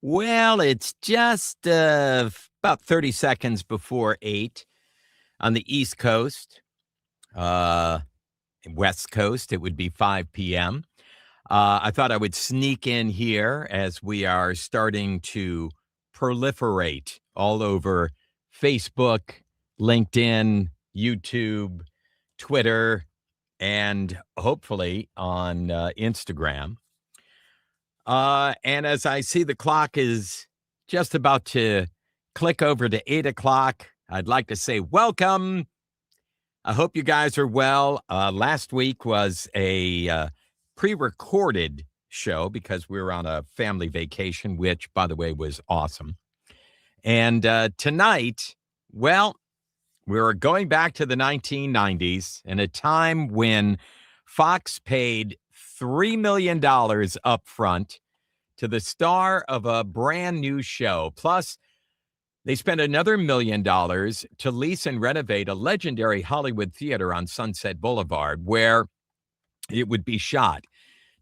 Well, it's just about 30 seconds before 8 on the East Coast. West Coast, it would be 5 p.m. I thought I would sneak in here as we are starting to proliferate all over Facebook, LinkedIn, YouTube, Twitter, and hopefully on Instagram. And as I see the clock is just about to click over to 8 o'clock, I'd like to say welcome. I hope you guys are well. Last week was a pre-recorded show because we were on a family vacation, which, by the way, was awesome. And tonight, well, we're going back to the 1990s in a time when Fox paid $3 million up front to the star of a brand new show. Plus, they spent another $1 million to lease and renovate a legendary Hollywood theater on Sunset Boulevard where it would be shot.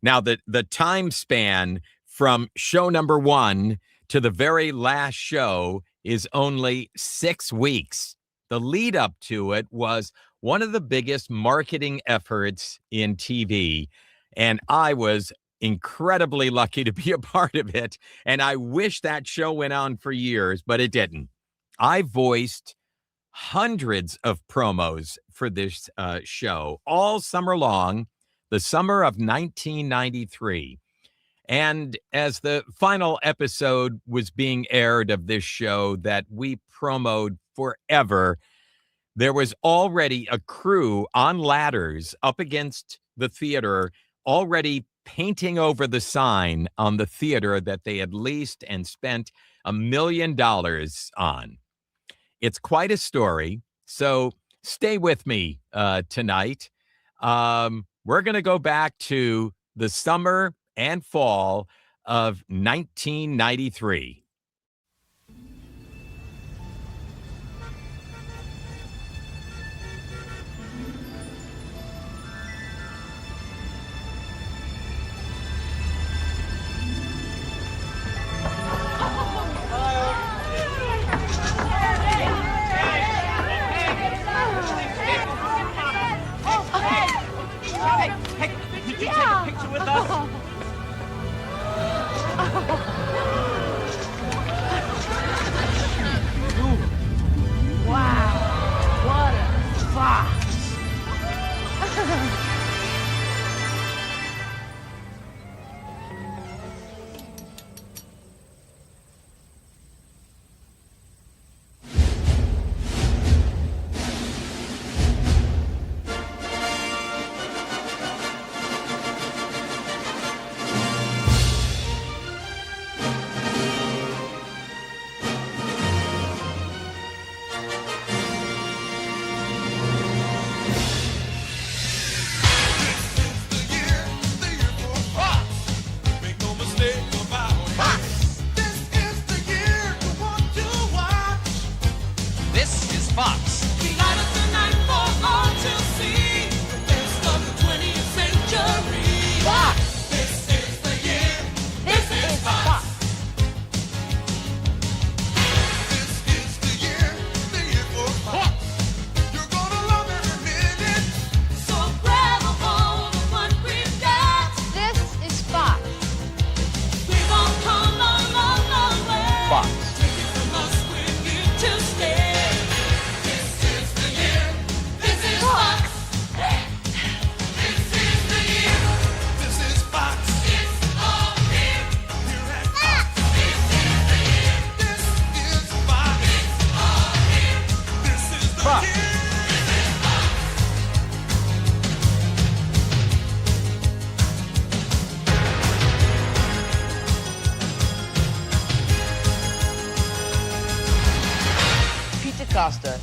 Now, the time span from show number 1 to the very last show is only 6 weeks. The lead up to it was one of the biggest marketing efforts in TV, and I was incredibly lucky to be a part of it, and I wish that show went on for years, but it didn't. I voiced hundreds of promos for this show all summer long, the summer of 1993. And as the final episode was being aired of this show that we promoted forever, there was already a crew on ladders up against the theater already painting over the sign on the theater that they had leased and spent $1 million on. It's quite a story, so stay with me tonight. We're going to go back to the summer and fall of 1993.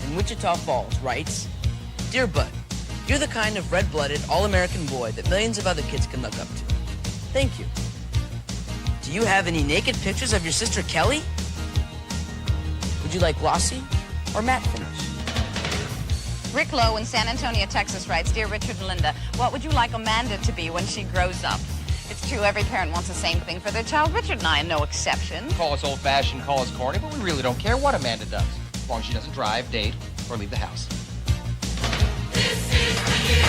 In Wichita Falls writes, "Dear Bud, you're the kind of red-blooded, all-American boy that millions of other kids can look up to. Thank you. Do you have any naked pictures of your sister Kelly? Would you like glossy or matte finish?" Rick Lowe in San Antonio, Texas writes, "Dear Richard and Linda, what would you like Amanda to be when she grows up? It's It's true, every parent wants the same thing for their child. Richard and I are no exception. Call us old-fashioned, call us corny, but we really don't care what Amanda does, as long as she doesn't drive, date, or leave the house. This is the year.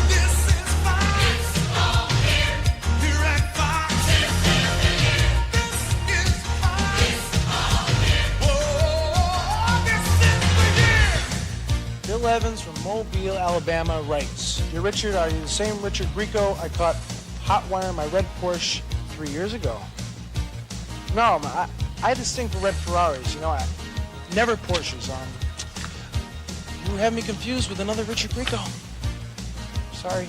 This is Fox. It's all here. Here at Fox. This is the year. This is Fox. It's all here. Whoa, this is the year. Bill Evans from Mobile, Alabama writes, Dear Richard, are you the same Richard Grieco I caught hot wiring my red Porsche 3 years ago? No, I had this thing for red Ferraris. Never Porsches. You have me confused with another Richard Grieco. Sorry.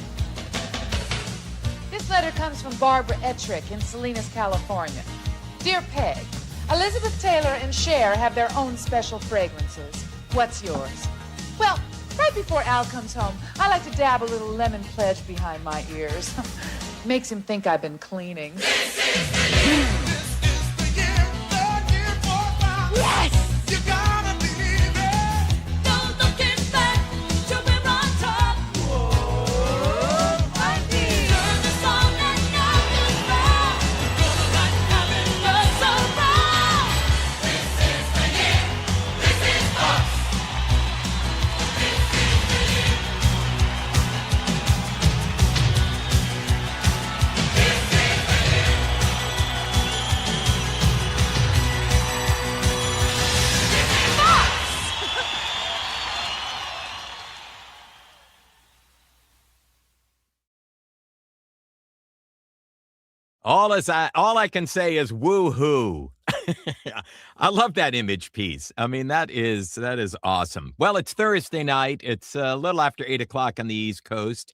This letter comes from Barbara Ettrick in Salinas, California. Dear Peg, Elizabeth Taylor and Cher have their own special fragrances. What's yours? Well, right before Al comes home, I like to dab a little lemon pledge behind my ears. Makes him think I've been cleaning. This is the year. The year for Fox. Yes! You gotta believe it. No looking back till we're on top. Whoa, I need. Turn the song and now it's back. Gonna like having us around. This is the year. This is Fox. This is the year. This is the year. All I can say is woo-hoo. I love that image piece. I mean, that is awesome. Well, it's Thursday night. It's a little after 8 o'clock on the East Coast.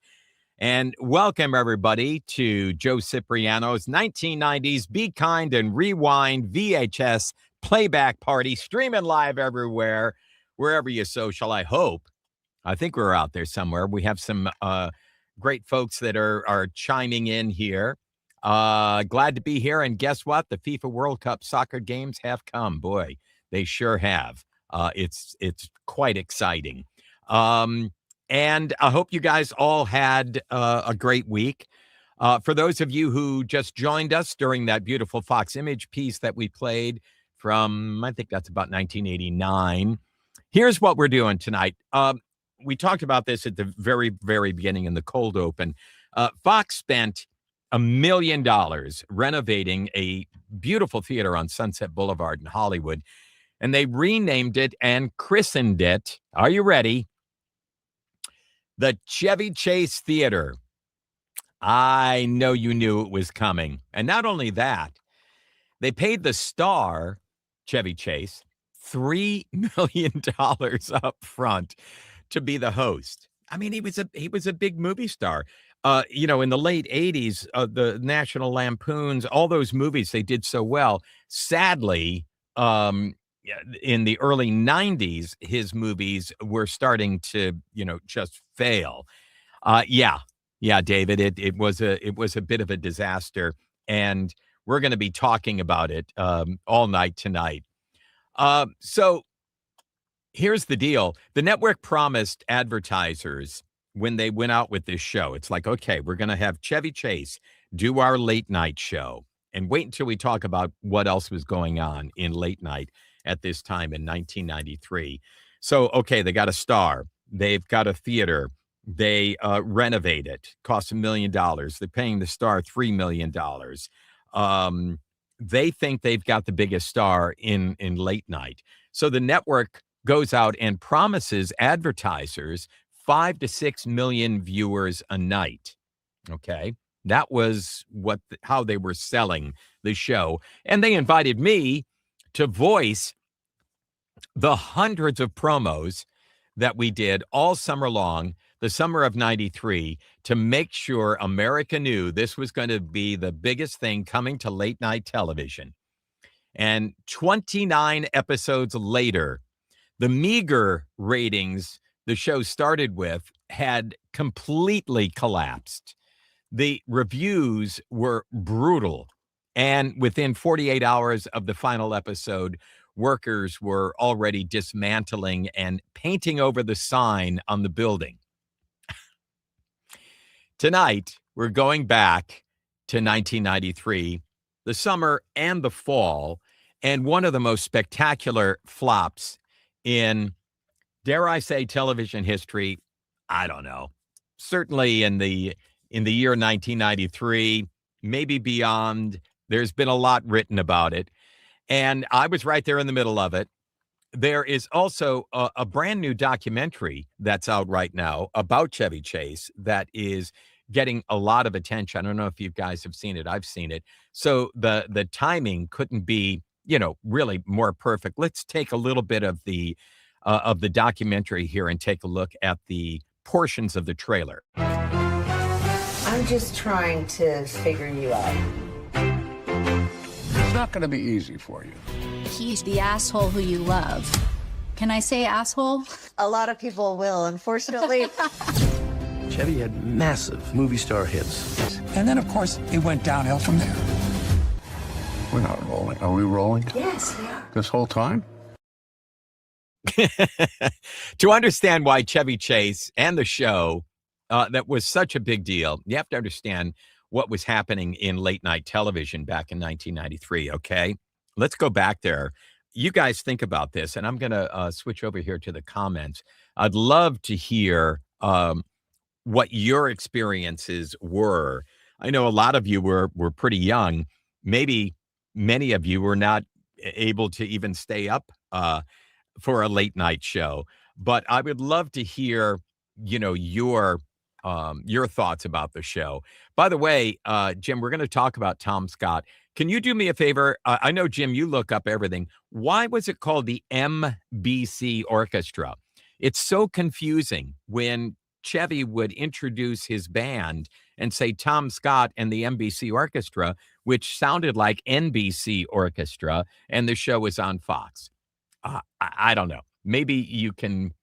And welcome, everybody, to Joe Cipriano's 1990s Be Kind and Rewind VHS playback party, streaming live everywhere, wherever you social, I hope. I think we're out there somewhere. We have some great folks that are chiming in here. Glad to be here. And guess what? The FIFA World Cup soccer games have come. Boy, they sure have. It's quite exciting. And I hope you guys all had a great week. For those of you who just joined us during that beautiful Fox image piece that we played from, I think that's about 1989. Here's what we're doing tonight. We talked about this at the very, very beginning in the cold open. Fox spent $1 million renovating a beautiful theater on Sunset Boulevard in Hollywood, and they renamed it and christened it. Are you ready? The Chevy Chase Theater. I know you knew it was coming. And not only that, they paid the star, Chevy Chase, $3 million up front to be the host. I mean, he was a big movie star. In the late 80s, the National Lampoons, all those movies, they did so well. Sadly, in the early 90s, his movies were starting to, just fail. Yeah, David, it was a bit of a disaster, and we're going to be talking about it all night tonight. So here's the deal. The network promised advertisers when they went out with this show, it's like, okay, we're going to have Chevy Chase do our late night show, and wait until we talk about what else was going on in late night at this time in 1993. So, okay, they got a star. They've got a theater. They renovate it. Costs $1 million. They're paying the star $3 million. They think they've got the biggest star in late night. So the network goes out and promises advertisers 5 to 6 million viewers a night. Okay, that was how they were selling the show, and they invited me to voice the hundreds of promos that we did all summer long, the summer of 93, to make sure America knew this was going to be the biggest thing coming to late night television. And 29 episodes later, the meager ratings the show started with had completely collapsed. The reviews were brutal. And within 48 hours of the final episode, workers were already dismantling and painting over the sign on the building. Tonight, we're going back to 1993, the summer and the fall, and one of the most spectacular flops in, dare I say, television history. I don't know. Certainly in the year 1993, maybe beyond. There's been a lot written about it, and I was right there in the middle of it. There is also a brand new documentary that's out right now about Chevy Chase that is getting a lot of attention. I don't know if you guys have seen it. I've seen it. So the timing couldn't be, really more perfect. Let's take a little bit of the documentary here and take a look at the portions of the trailer. I'm just trying to figure you out. It's not going to be easy for you. He's the asshole who you love. Can I say asshole? A lot of people will, unfortunately. Chevy had massive movie star hits. And then, of course, it went downhill from there. We're not rolling. Are we rolling? Yes, we are. This whole time? To understand why Chevy Chase and the show, that was such a big deal, you have to understand what was happening in late night television back in 1993, okay? Let's go back there. You guys think about this, and I'm going to switch over here to the comments. I'd love to hear what your experiences were. I know a lot of you were pretty young. Maybe many of you were not able to even stay up for a late night show. But I would love to hear, your thoughts about the show. By the way, Jim, we're going to talk about Tom Scott. Can you do me a favor? I know, Jim, you look up everything. Why was it called the MBC Orchestra? It's so confusing when Chevy would introduce his band and say Tom Scott and the MBC Orchestra, which sounded like NBC Orchestra, and the show was on Fox. I don't know. Maybe you could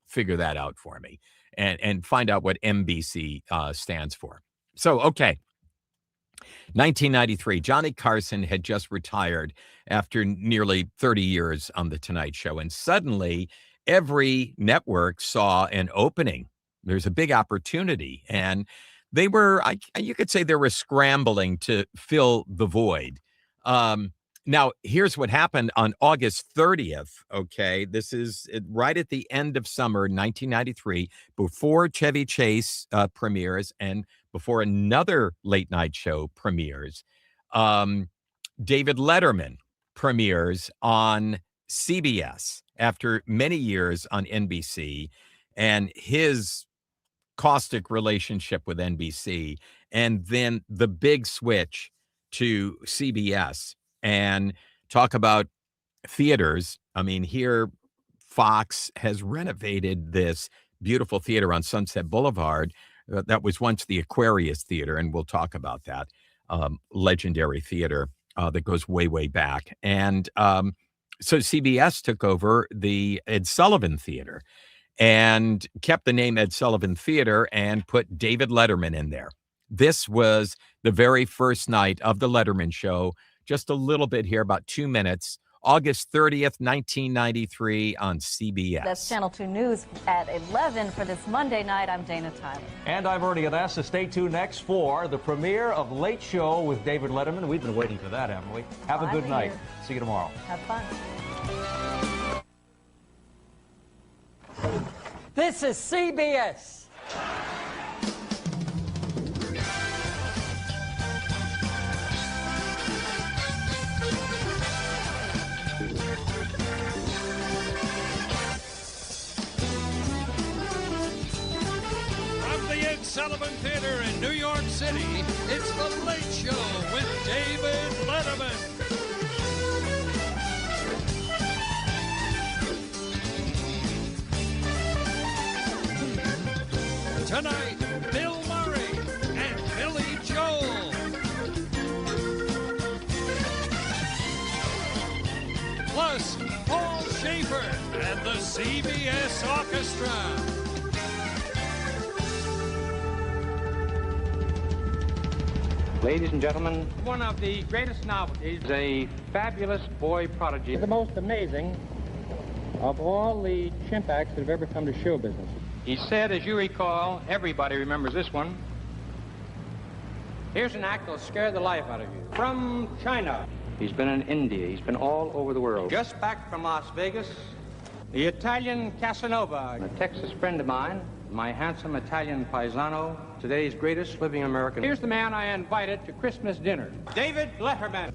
figure that out for me and find out what MBC stands for. So, okay. 1993, Johnny Carson had just retired after nearly 30 years on The Tonight Show, and suddenly every network saw an opening. There's a big opportunity, and they were, you could say they were scrambling to fill the void. Now, here's what happened on August 30th, okay? This is right at the end of summer 1993, before Chevy Chase premieres and before another late night show premieres. David Letterman premieres on CBS after many years on NBC, and his caustic relationship with NBC, and then the big switch to CBS. And talk about theaters. I mean, here Fox has renovated this beautiful theater on Sunset Boulevard that was once the Aquarius Theater, and we'll talk about that legendary theater that goes way, way back. And so CBS took over the Ed Sullivan Theater and kept the name Ed Sullivan Theater and put David Letterman in there. This was the very first night of the Letterman Show. Just a little bit here, about 2 minutes. August 30th, 1993 on CBS. That's Channel 2 News at 11 for this Monday night. I'm Dana Tyler. And I've already asked to stay tuned next for the premiere of Late Show with David Letterman. We've been waiting for that, haven't we? Have a good night. See you tomorrow. Have fun. This is CBS. Sullivan Theater in New York City, it's The Late Show with David Letterman. Tonight, Bill Murray and Billy Joel. Plus, Paul Schaefer and the CBS Orchestra. Ladies and gentlemen, one of the greatest novelties, a fabulous boy prodigy. The most amazing of all the chimp acts that have ever come to show business. He said, as you recall, everybody remembers this one, Here's an act that'll scare the life out of you. From China. He's been in India. He's been all over the world. Just back from Las Vegas, the Italian Casanova. A Texas friend of mine, my handsome Italian paisano, today's greatest living American. Here's the man I invited to Christmas dinner, David Letterman.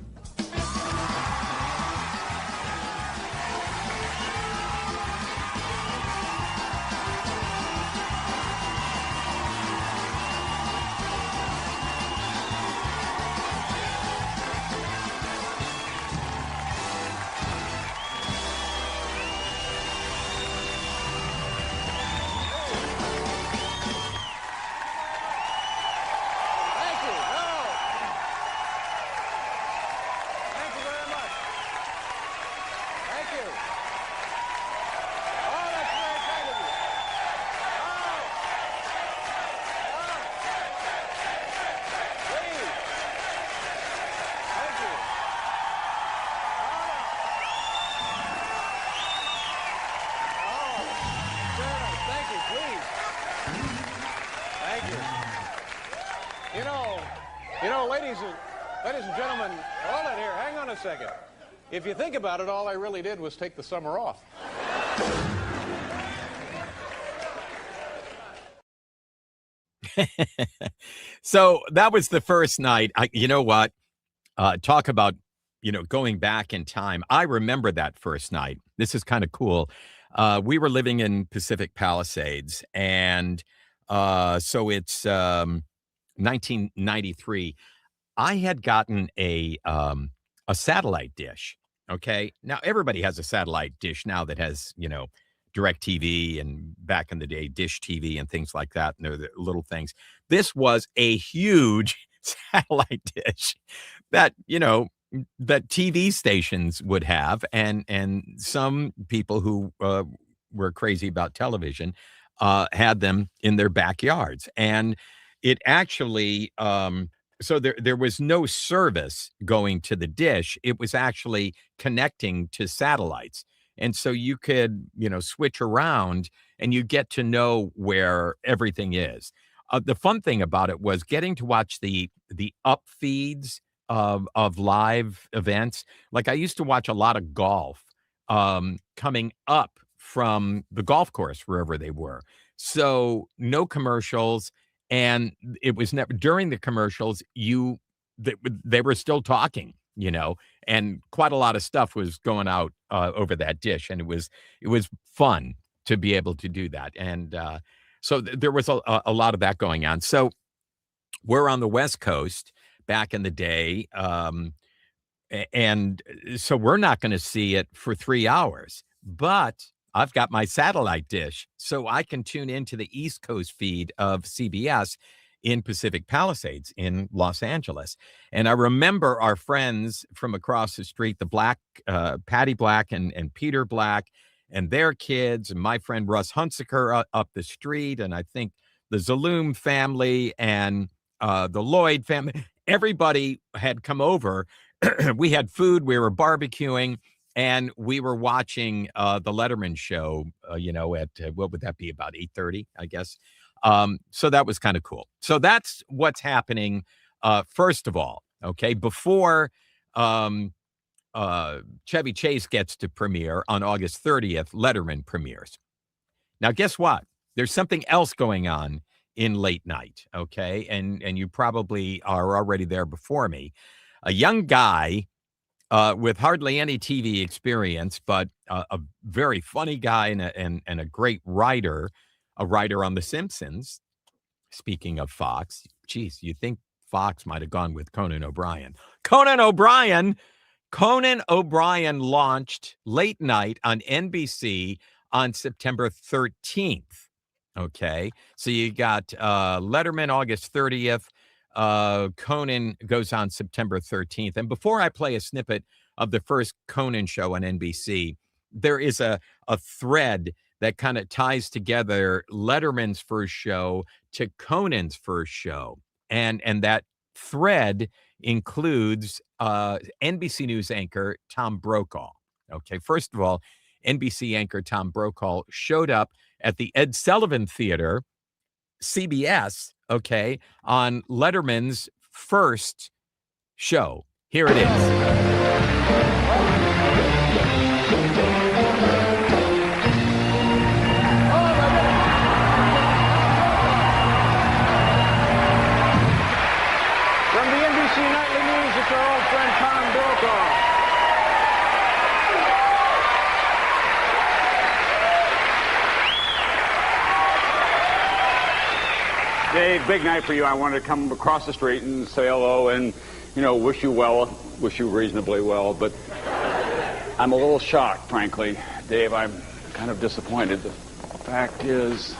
Ladies and gentlemen, hold it here. Hang on a second. If you think about it, all I really did was take the summer off. So that was the first night. You know what? Talk about, going back in time. I remember that first night. This is kind of cool. We were living in Pacific Palisades, and so it's 1993. I had gotten a satellite dish. Okay. Now everybody has a satellite dish now that has, DirecTV, and back in the day, Dish TV and things like that. And they're the little things. This was a huge satellite dish that, that TV stations would have. And some people who were crazy about television had them in their backyards. And it actually, so there was no service going to the dish. It was actually connecting to satellites. And so you could, switch around and you get to know where everything is. The fun thing about it was getting to watch the up feeds of live events. Like I used to watch a lot of golf coming up from the golf course, wherever they were. So no commercials. And it was never during the commercials, they were still talking, and quite a lot of stuff was going out over that dish. And it was fun to be able to do that. And so there was a lot of that going on. So we're on the West Coast back in the day. And so we're not going to see it for 3 hours, but I've got my satellite dish, so I can tune into the East Coast feed of CBS in Pacific Palisades in Los Angeles. And I remember our friends from across the street, the Patty Black and Peter Black and their kids, and my friend Russ Hunsaker up the street, and I think the Zaloom family and the Lloyd family. Everybody had come over. We had food, we were barbecuing, and we were watching the Letterman show, at what would that be, about 8:30, I guess. So that was kind of cool. So that's what's happening, first of all, okay, before Chevy Chase gets to premiere on August 30th, Letterman premieres. Now, guess what? There's something else going on in late night, okay? And you probably are already there before me. A young guy with hardly any TV experience, but a very funny guy and a great writer, a writer on The Simpsons. Speaking of Fox, geez, you think Fox might have gone with Conan O'Brien. Conan O'Brien launched late night on NBC on September 13th. Okay, so you got Letterman August 30th. Conan goes on September 13th. And before I play a snippet of the first Conan show on NBC, there is a thread that kind of ties together Letterman's first show to Conan's first show. And that thread includes NBC News anchor Tom Brokaw. Okay, first of all, NBC anchor Tom Brokaw showed up at the Ed Sullivan Theater, CBS, okay, on Letterman's first show. Here it is. From the NBC Nightly News, it's our old friend Tom Brokaw. Dave, big night for you. I wanted to come across the street and say hello and, wish you well, wish you reasonably well. But I'm a little shocked, frankly. Dave, I'm kind of disappointed. The fact is,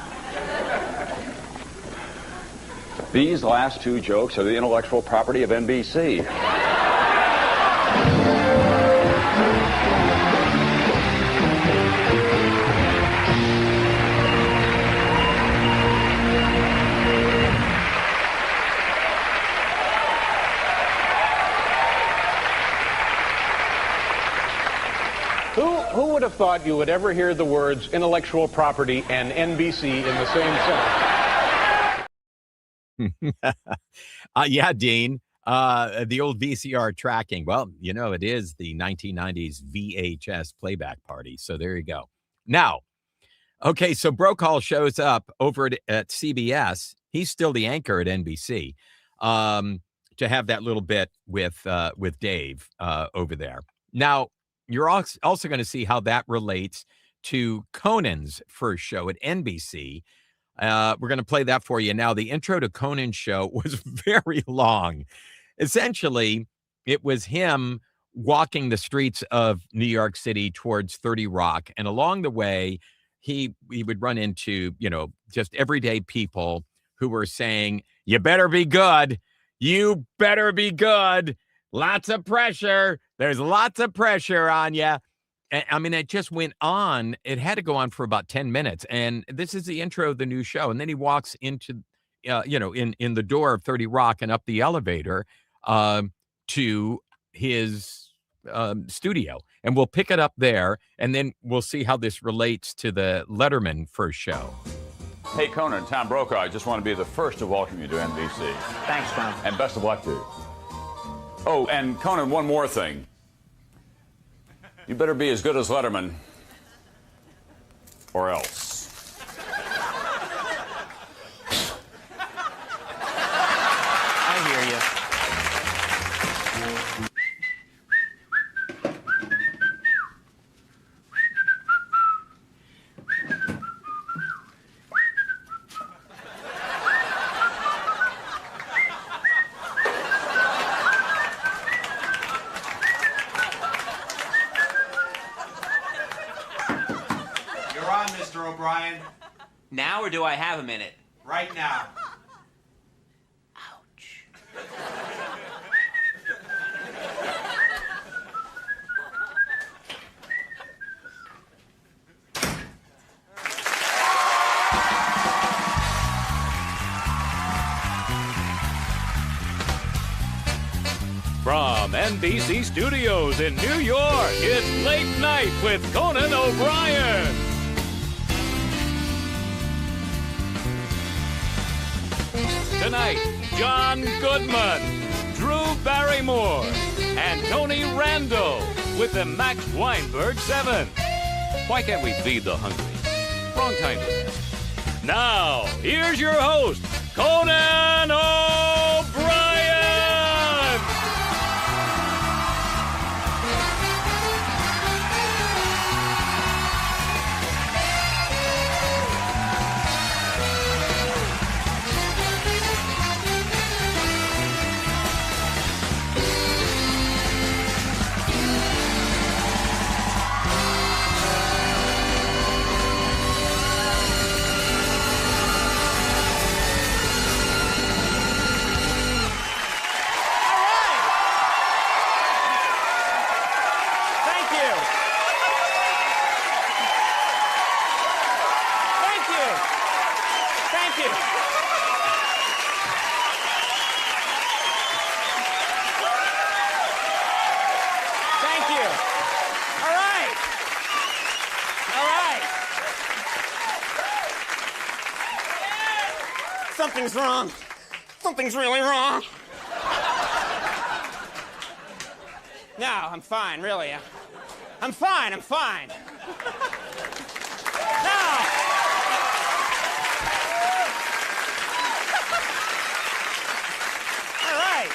these last two jokes are the intellectual property of NBC. Who would have thought you would ever hear the words intellectual property and NBC in the same sentence? Yeah, Dean. The old VCR tracking. Well, it is the 1990s VHS playback party. So there you go. Now, okay, so Brokaw shows up over at CBS. He's still the anchor at NBC to have that little bit with Dave over there. Now, you're also going to see how that relates to Conan's first show at NBC. We're going to play that for you. Now, the intro to Conan's show was very long. Essentially, it was him walking the streets of New York City towards 30 Rock. And along the way, he would run into, just everyday people who were saying, you better be good. You better be good. Lots of pressure. There's lots of pressure on you. I mean, it just went on. It had to go on for about 10 minutes. And this is the intro of the new show. And then he walks into, in the door of 30 Rock and up the elevator to his studio. And we'll pick it up there. And then we'll see how this relates to the Letterman first show. Hey, Conan, Tom Brokaw, I just want to be the first to welcome you to NBC. Thanks, Tom. And best of luck to you. Oh, and Conan, one more thing. You better be as good as Letterman, or else. I hear you. Mr. O'Brien. Now, or do I have a minute? Right now. From NBC Studios in New York, it's Late Night with Conan O'Brien. Tonight, John Goodman, Drew Barrymore, and Tony Randall with the Max Weinberg 7. Why can't we feed the hungry? Wrong time for that. Now, here's your host, Conan O'Brien. Something's wrong. Something's really wrong. No, I'm fine, really. I'm fine. No. All right.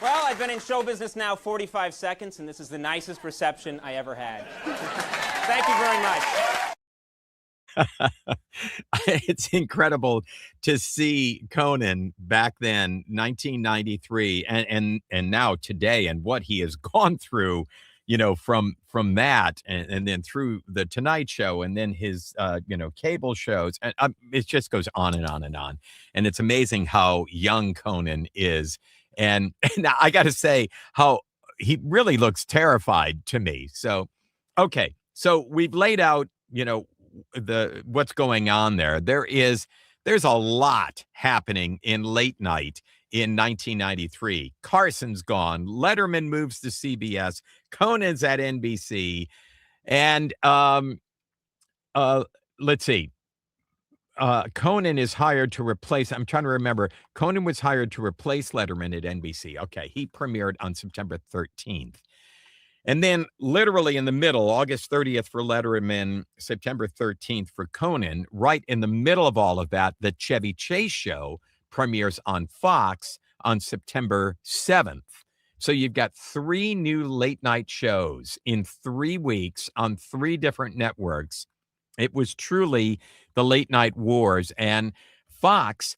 Well, I've been in show business now 45 seconds, and this is the nicest reception I ever had. Thank you very much. It's incredible to see Conan back then, 1993, and now today, and what he has gone through, from that, and then through the Tonight Show, and then his cable shows, and it just goes on and on and on. And it's amazing how young Conan is, and I got to say how he really looks terrified to me. So, okay, so we've laid out, what's going on there. There's a lot happening in late night in 1993. Carson's gone. Letterman moves to CBS. Conan's at NBC. And let's see. Conan is hired to replace, I'm trying to remember. Conan was hired to replace Letterman at NBC. Okay, he premiered on September 13th. And then literally in the middle, August 30th for Letterman, September 13th for Conan, right in the middle of all of that, the Chevy Chase Show premieres on Fox on September 7th. So you've got 3 new late night shows in 3 weeks on 3 different networks. It was truly the late night wars, and Fox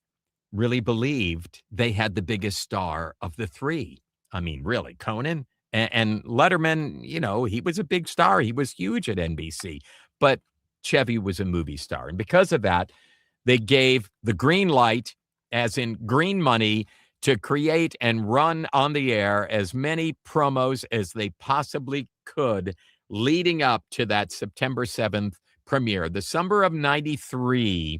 really believed they had the biggest star of the 3. I mean, really, Conan. And Letterman, he was a big star. He was huge at NBC, but Chevy was a movie star. And because of that, they gave the green light, as in green money, to create and run on the air as many promos as they possibly could leading up to that September 7th premiere. The summer of 93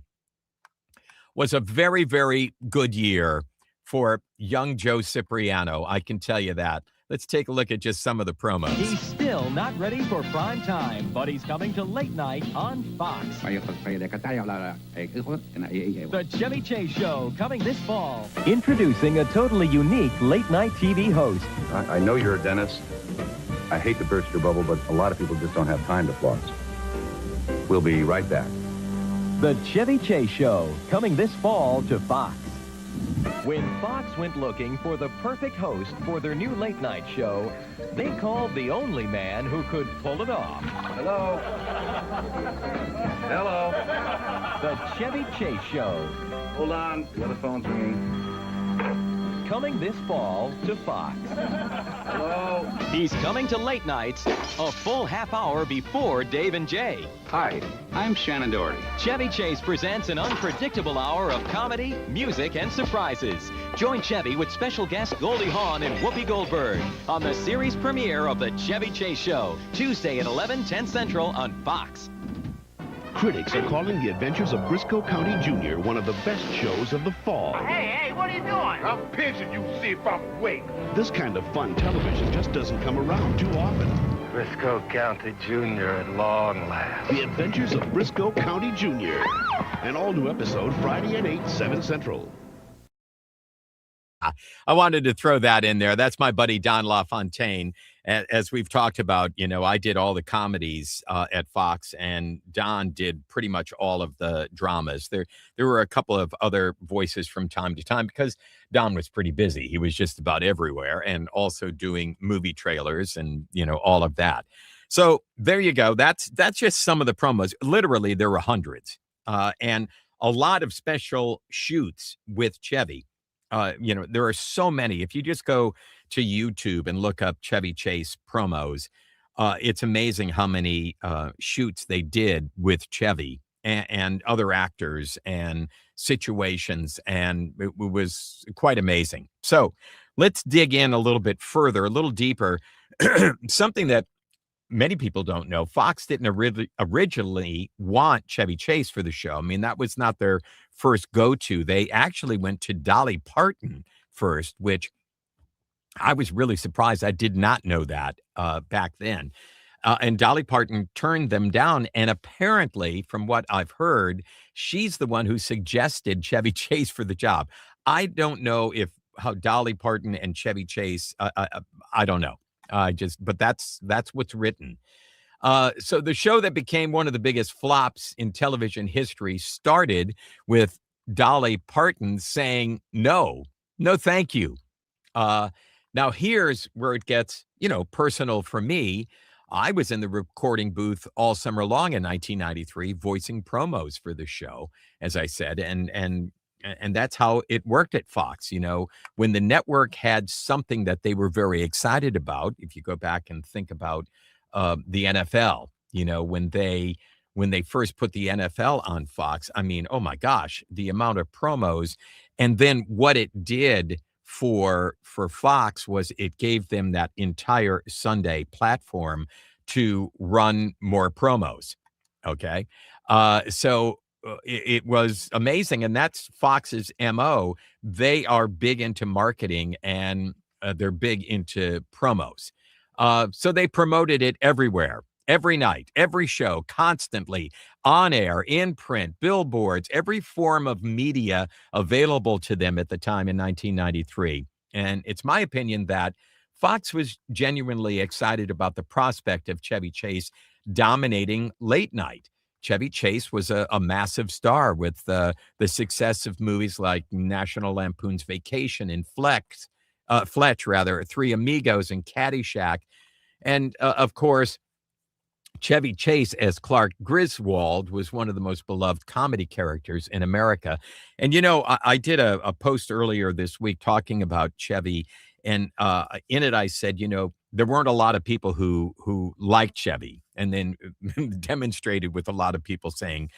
was a very, very good year for young Joe Cipriano. I can tell you that. Let's take a look at just some of the promos. He's still not ready for prime time, but he's coming to late night on Fox. The Chevy Chase Show, coming this fall. Introducing a totally unique late night TV host. I know you're a dentist. I hate to burst your bubble, but a lot of people just don't have time to floss. We'll be right back. The Chevy Chase Show, coming this fall to Fox. When Fox went looking for the perfect host for their new late night show, they called the only man who could pull it off. Hello? Hello? The Chevy Chase Show. Hold on. The other phone's ringing. Coming this fall to Fox. Hello? He's coming to late nights a full half hour before Dave and Jay. Hi, I'm Shannon Doherty. Chevy Chase presents an unpredictable hour of comedy, music, and surprises. Join Chevy with special guests Goldie Hawn and Whoopi Goldberg on the series premiere of The Chevy Chase Show, Tuesday at 11/10 Central on Fox. Critics are calling The Adventures of Briscoe County Jr. one of the best shows of the fall. Hey, what are you doing? I'm pinching you to see if I'm awake. This kind of fun television just doesn't come around too often. Briscoe County Jr. at long last. The Adventures of Briscoe County Jr. An all-new episode Friday at 8, 7 Central. I wanted to throw that in there. That's my buddy Don LaFontaine. As we've talked about, I did all the comedies at Fox, and Don did pretty much all of the dramas. There were a couple of other voices from time to time because Don was pretty busy. He was just about everywhere, and also doing movie trailers and all of that. So there you go. That's just some of the promos. Literally, there were hundreds, and a lot of special shoots with Chevy. There are so many. If you just go to YouTube and look up Chevy Chase promos, it's amazing how many shoots they did with Chevy and other actors and situations, and it was quite amazing. So let's dig in a little bit further, a little deeper. Something that many people don't know, Fox didn't originally want Chevy Chase for the show. I mean, that was not their first go-to. They actually went to Dolly Parton first, which I was really surprised. I did not know that back then. And Dolly Parton turned them down. And apparently, from what I've heard, she's the one who suggested Chevy Chase for the job. I don't know if how Dolly Parton and Chevy Chase, I don't know. But that's what's written. So the show that became one of the biggest flops in television history started with Dolly Parton saying, no, thank you. Now here's where it gets, personal for me. I was in the recording booth all summer long in 1993, voicing promos for the show, as I said, and that's how it worked at Fox. When the network had something that they were very excited about, if you go back and think about the NFL, when they first put the NFL on Fox, I mean, oh my gosh, the amount of promos, and then what it did for Fox was it gave them that entire Sunday platform to run more promos. Okay. So it was amazing. And that's Fox's MO. They are big into marketing, and they're big into promos. So they promoted it everywhere, every night, every show, constantly, on air, in print, billboards, every form of media available to them at the time in 1993. And it's my opinion that Fox was genuinely excited about the prospect of Chevy Chase dominating late night. Chevy Chase was a massive star with the success of movies like National Lampoon's Vacation and Fletch, Three Amigos and Caddyshack. And of course, Chevy Chase as Clark Griswold was one of the most beloved comedy characters in America. And, I did a post earlier this week talking about Chevy. And in it, I said, there weren't a lot of people who liked Chevy, and then demonstrated with a lot of people saying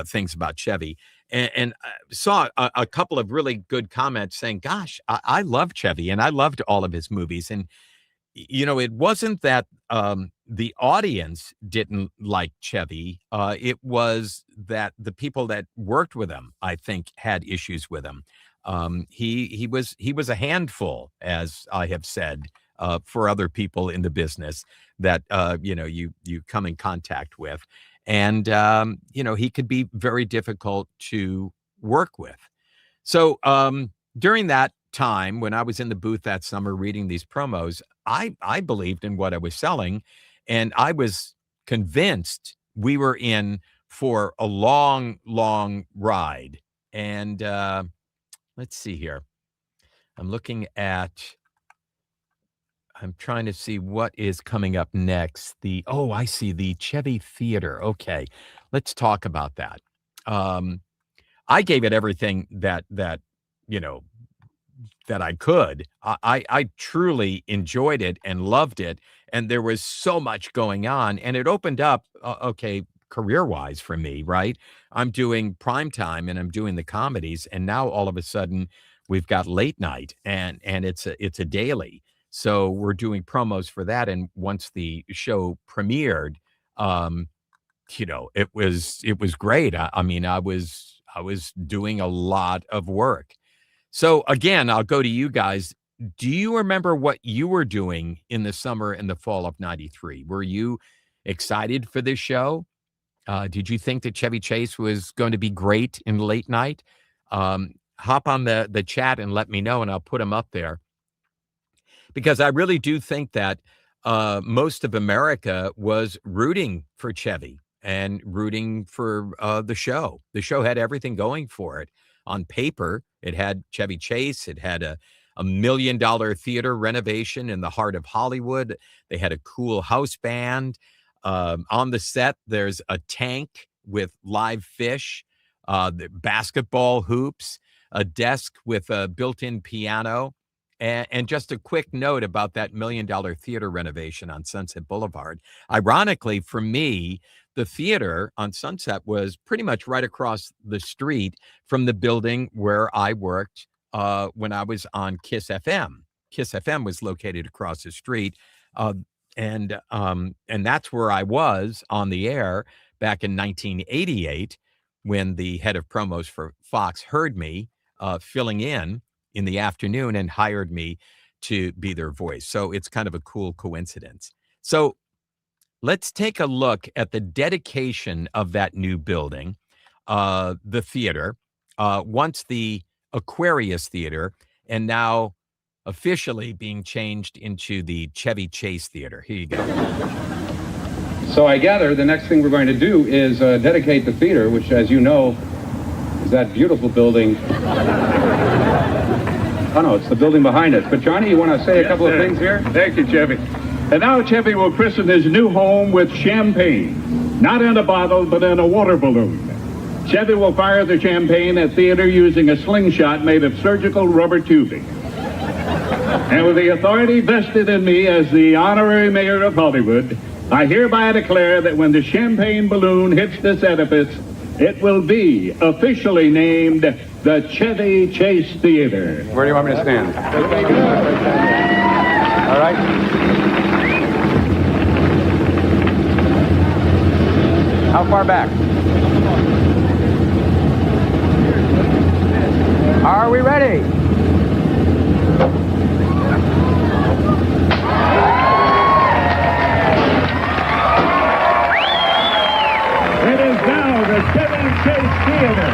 things about Chevy. And saw a couple of really good comments saying, gosh, I love Chevy, and I loved all of his movies. And it wasn't that the audience didn't like Chevy. It was that the people that worked with him, I think, had issues with him. He was a handful, as I have said, for other people in the business that you come in contact with, and he could be very difficult to work with. So during that time, when I was in the booth that summer reading these promos, I believed in what I was selling, and I was convinced we were in for a long, long ride. And let's see here. I'm trying to see what is coming up next. I see the Chevy Theater. Okay, let's talk about that. I gave it everything that I could. I truly enjoyed it and loved it. And there was so much going on, and it opened up, career-wise for me, right? I'm doing primetime and I'm doing the comedies. And now all of a sudden we've got late night, and it's a daily. So we're doing promos for that. And once the show premiered, it was great. I mean, I was doing a lot of work. So again, I'll go to you guys. Do you remember what you were doing in the summer and the fall of 93? Were you excited for this show? Did you think that Chevy Chase was going to be great in late night? Hop on the chat and let me know, and I'll put them up there. Because I really do think that most of America was rooting for Chevy and rooting for the show. The show had everything going for it. On paper, it had Chevy Chase. It had a $1 million theater renovation in the heart of Hollywood. They had a cool house band. On the set, there's a tank with live fish, the basketball hoops, a desk with a built-in piano. And just a quick note about that $1 million theater renovation on Sunset Boulevard. Ironically, for me, the theater on Sunset was pretty much right across the street from the building where I worked when I was on Kiss FM. Kiss FM was located across the street, and that's where I was on the air back in 1988 when the head of promos for Fox heard me filling in the afternoon and hired me to be their voice. So it's kind of a cool coincidence. So let's take a look at the dedication of that new building, the theater. Once the Aquarius Theater and now officially being changed into the Chevy Chase Theater. Here you go. So I gather the next thing we're going to do is dedicate the theater, which, as you know, is that beautiful building. Oh, no, it's the building behind us. But, Johnny, you want to say a couple of things here? Thank you, Chevy. And now Chevy will christen his new home with champagne. Not in a bottle, but in a water balloon. Chevy will fire the champagne at theater using a slingshot made of surgical rubber tubing. And with the authority vested in me as the honorary mayor of Hollywood, I hereby declare that when the champagne balloon hits this edifice, it will be officially named the Chevy Chase Theater. Where do you want me to stand? All right. How far back? Are we ready? It is now the Chevy Chase Theater.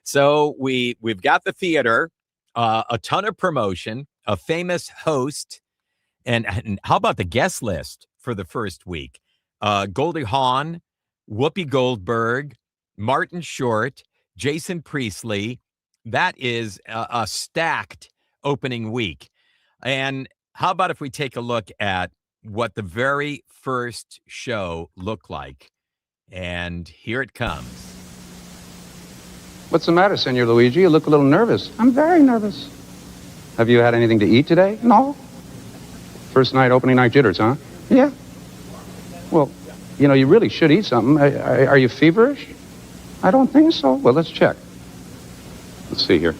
So we've got the theater, a ton of promotion, a famous host, and how about the guest list for the first week? Goldie Hawn, Whoopi Goldberg, Martin Short, Jason Priestley. That is a stacked opening week. And how about if we take a look at what the very first show looked like? And here it comes. What's the matter, Senor Luigi? You look a little nervous. I'm very nervous. Have you had anything to eat today? No. First night, opening night jitters, huh? Yeah. Well, you know, you really should eat something. Are you feverish? I don't think so. Well, let's check. Let's see here.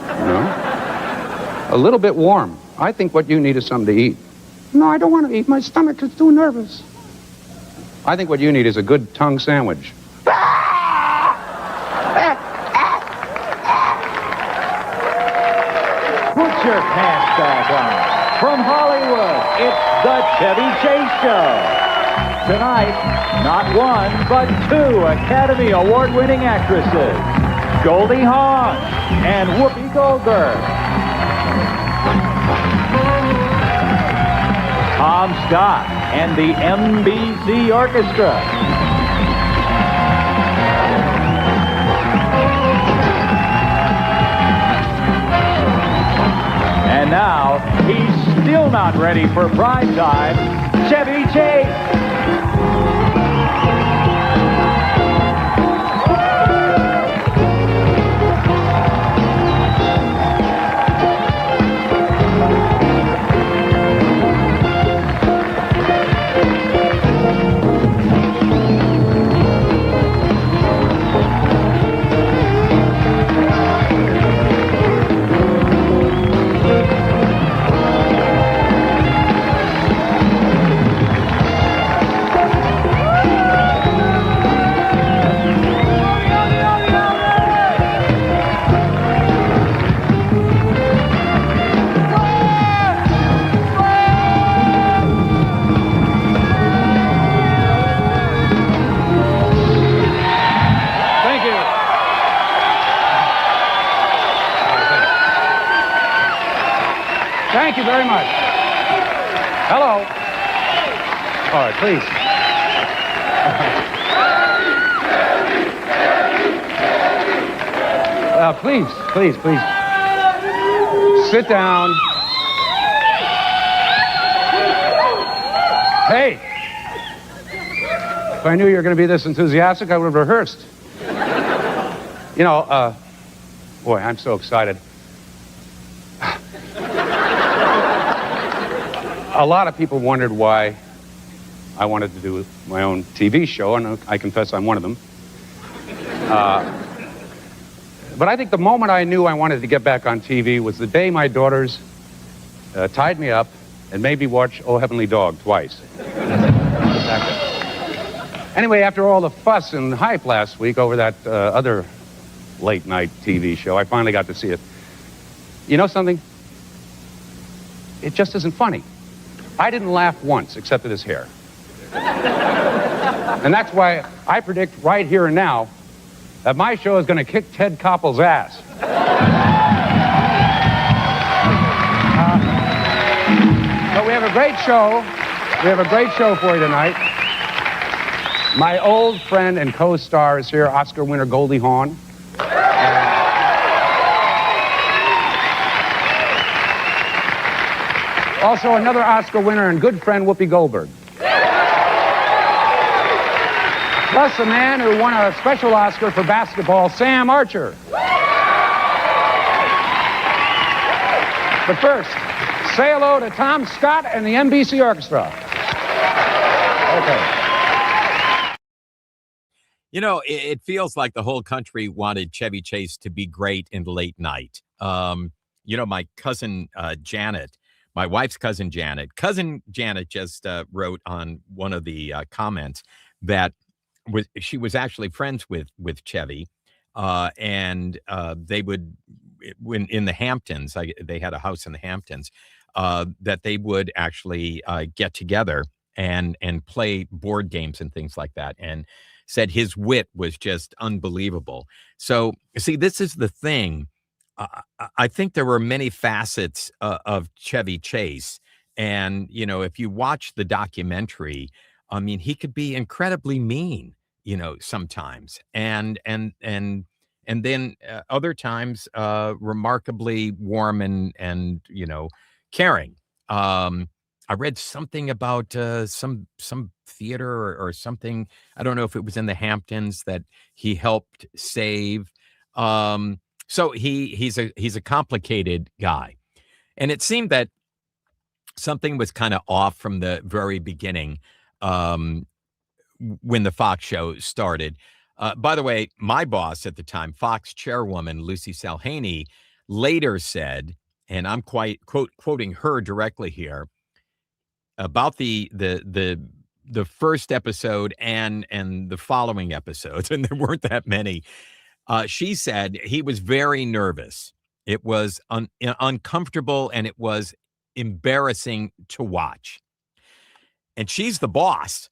No. A little bit warm. I think what you need is something to eat. No, I don't want to eat. My stomach is too nervous. I think what you need is a good tongue sandwich. Put your pants back on. From Hollywood, it's the Chevy Chase Show. Tonight, not one, but 2 Academy Award-winning actresses, Goldie Hawn and Whoopi Goldberg. Tom Scott and the NBC Orchestra. And now, he's still not ready for prime time, Chevy Chase. Thank you very much. Hello. All right, please. Please. Sit down. Hey. If I knew you were going to be this enthusiastic, I would have rehearsed. You know, boy, I'm so excited. A lot of people wondered why I wanted to do my own TV show, and I confess I'm one of them. But I think the moment I knew I wanted to get back on TV was the day my daughters tied me up and made me watch Oh Heavenly Dog twice. Anyway, after all the fuss and hype last week over that other late-night TV show, I finally got to see it. You know something? It just isn't funny. I didn't laugh once, except at his hair. And that's why I predict right here and now that my show is going to kick Ted Koppel's ass. But we have a great show. We have a great show for you tonight. My old friend and co-star is here, Oscar winner Goldie Hawn. Also another Oscar winner and good friend, Whoopi Goldberg. Plus a man who won a special Oscar for basketball, Sam Archer. But first, say hello to Tom Scott and the NBC Orchestra. Okay. You know, it feels like the whole country wanted Chevy Chase to be great in late night. You know, my cousin Janet, my wife's cousin Janet just wrote on one of the comments that she was actually friends with Chevy, and they would, when in the Hamptons, they had a house in the Hamptons, that they would actually get together and play board games and things like that, and said his wit was just unbelievable. So, see, this is the thing. I think there were many facets of Chevy Chase. And, you know, if you watch the documentary, I mean, he could be incredibly mean, you know, sometimes. And then other times, remarkably warm and, you know, caring. I read something about some theater or something. I don't know if it was in the Hamptons that he helped save. So he's a complicated guy, and it seemed that something was kind of off from the very beginning when the Fox show started. By the way, my boss at the time, Fox chairwoman Lucy Salhaney, later said, and I'm quoting her directly here, about the first episode and the following episodes, and there weren't that many. She said he was very nervous. It was uncomfortable, and it was embarrassing to watch. And she's the boss.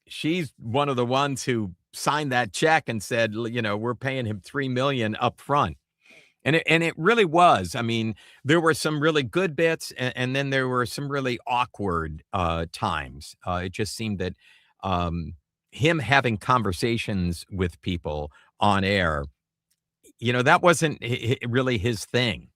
She's one of the ones who signed that check and said, you know, we're paying him $3 million up front. And it really was. I mean, there were some really good bits, and then there were some really awkward times. It just seemed that him having conversations with people on air, you know, that wasn't really his thing.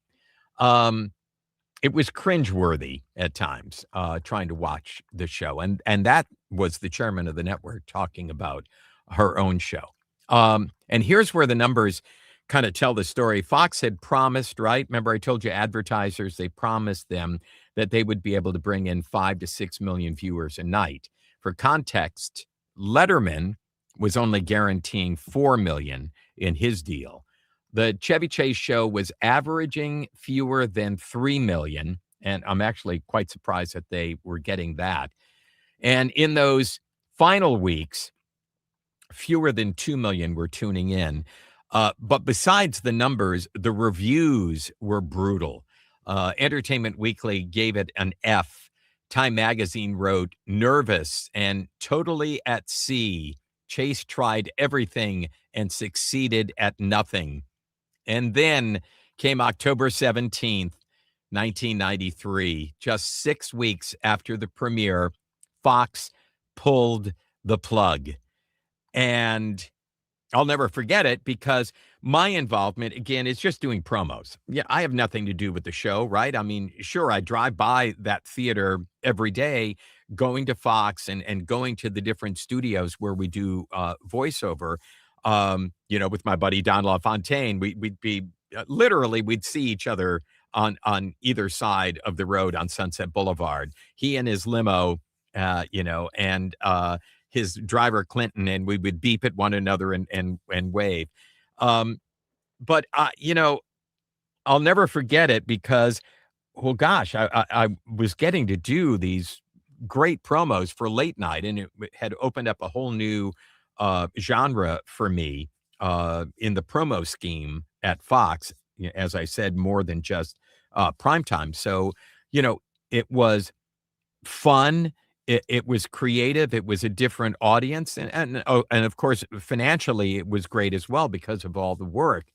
It was cringeworthy at times, trying to watch the show. And that was the chairman of the network talking about her own show. And here's where the numbers kind of tell the story. Fox had promised, right? Remember, I told you advertisers, they promised them that they would be able to bring in 5 to 6 million viewers a night. For context, Letterman was only guaranteeing 4 million in his deal. The Chevy Chase show was averaging fewer than 3 million. And I'm actually quite surprised that they were getting that. And in those final weeks, fewer than 2 million were tuning in. But besides the numbers, the reviews were brutal. Entertainment Weekly gave it an F. Time Magazine wrote, nervous and totally at sea. Chase tried everything and succeeded at nothing. And then came October 17th, 1993. Just 6 weeks after the premiere, Fox pulled the plug. And I'll never forget it because my involvement, again, is just doing promos. Yeah, I have nothing to do with the show, right? I mean, sure, I drive by that theater every day, going to Fox and going to the different studios where we do voiceover. You know, with my buddy Don LaFontaine, we'd be literally, we'd see each other on either side of the road on Sunset Boulevard. He and his limo, you know, and his driver Clinton, and we would beep at one another and wave. But you know, I'll never forget it because, well, gosh, I was getting to do these great promos for late night, and it had opened up a whole new genre for me in the promo scheme at Fox. As I said, more than just primetime. So, you know, it was fun. it was creative. It was a different audience. And of course, financially, it was great as well because of all the work.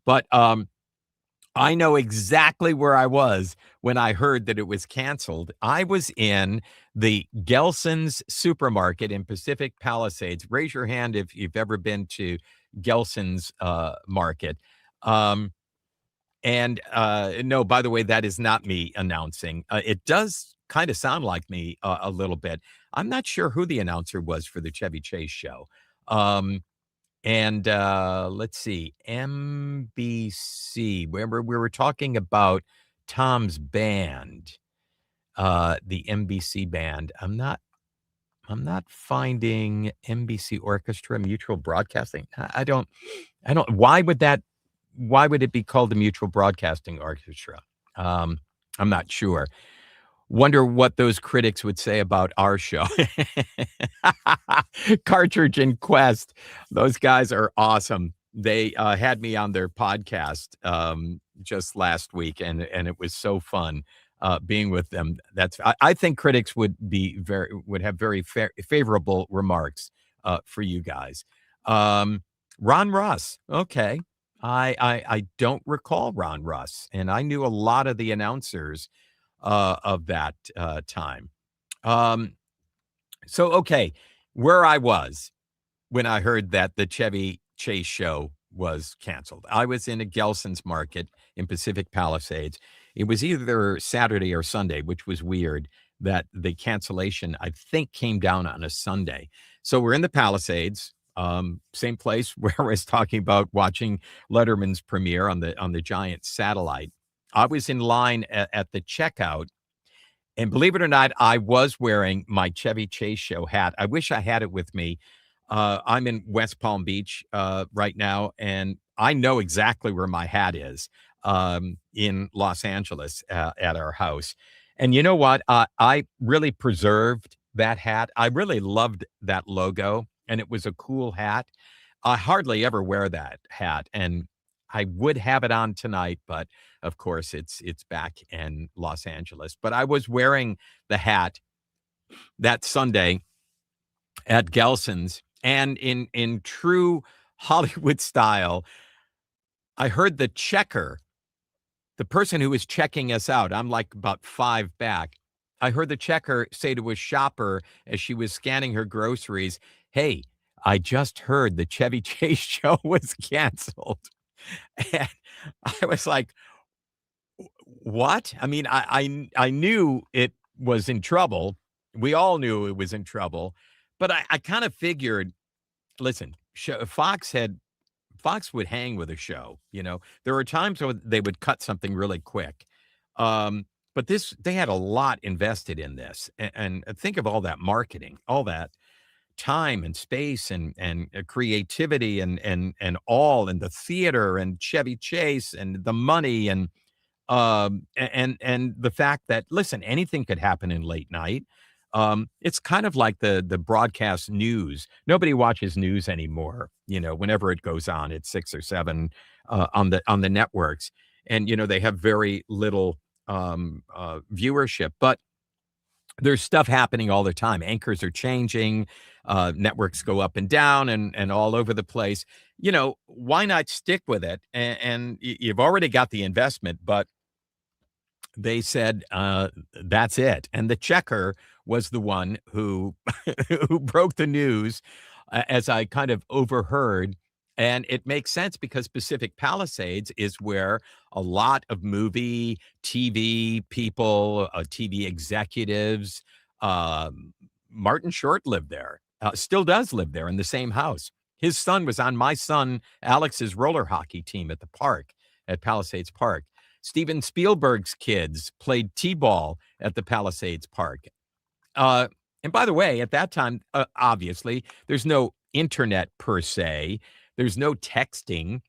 But I know exactly where I was when I heard that it was canceled. I was in the Gelson's supermarket in Pacific Palisades. Raise your hand if you've ever been to Gelson's market. No, by the way, that is not me announcing. It does kind of sound like me a little bit. I'm not sure who the announcer was for the Chevy Chase show. Let's see, NBC, where we were talking about Tom's band, the NBC band. I'm not finding NBC Orchestra Mutual Broadcasting. I don't. Why would it be called the Mutual Broadcasting Orchestra? I'm not sure. Wonder what those critics would say about our show. Cartridge and Quest. Those guys are awesome. They had me on their podcast just last week, and it was so fun being with them. I think critics would have very favorable remarks for you guys. Ron Russ. Okay. I don't recall Ron Russ, and I knew a lot of the announcers of that time. Okay, where I was when I heard that the Chevy Chase show was canceled. I was in a Gelson's market in Pacific Palisades. It was either Saturday or Sunday, which was weird that the cancellation, I think, came down on a Sunday. So we're in the Palisades, same place where I was talking about watching Letterman's premiere on the giant satellite. I was in line at the checkout, and believe it or not, I was wearing my Chevy Chase Show hat. I wish I had it with me. I'm in West Palm Beach right now, and I know exactly where my hat is in Los Angeles at our house. And you know what? I really preserved that hat. I really loved that logo, and it was a cool hat. I hardly ever wear that hat, and I would have it on tonight, but of course it's back in Los Angeles. But I was wearing the hat that Sunday at Gelson's, and in true Hollywood style, I heard the checker, the person who was checking us out, I'm like about 5 back. I heard the checker say to a shopper as she was scanning her groceries, "Hey, I just heard the Chevy Chase show was canceled." And I was like, what? I mean, I knew it was in trouble. We all knew it was in trouble, but I kind of figured, listen, Fox would hang with a show. There were times when they would cut something really quick. But they had a lot invested in this, and think of all that marketing, all that time and space and creativity and the theater and Chevy Chase and the money and the fact that, listen, anything could happen in late night. It's kind of like the broadcast news. Nobody watches news anymore. Whenever it goes on, it's 6 or 7 on the networks, and they have very little viewership, but there's stuff happening all the time. Anchors are changing, networks go up and down and all over the place. Why not stick with it? And you've already got the investment, but they said, that's it. And the checker was the one who who broke the news, as I kind of overheard. And it makes sense because Pacific Palisades is where a lot of movie, TV people, TV executives, Martin Short lived there, still does live there in the same house. His son was on my son Alex's roller hockey team at the park, at Palisades Park. Steven Spielberg's kids played t-ball at the Palisades Park. And by the way, at that time, obviously, there's no internet per se. There's no texting.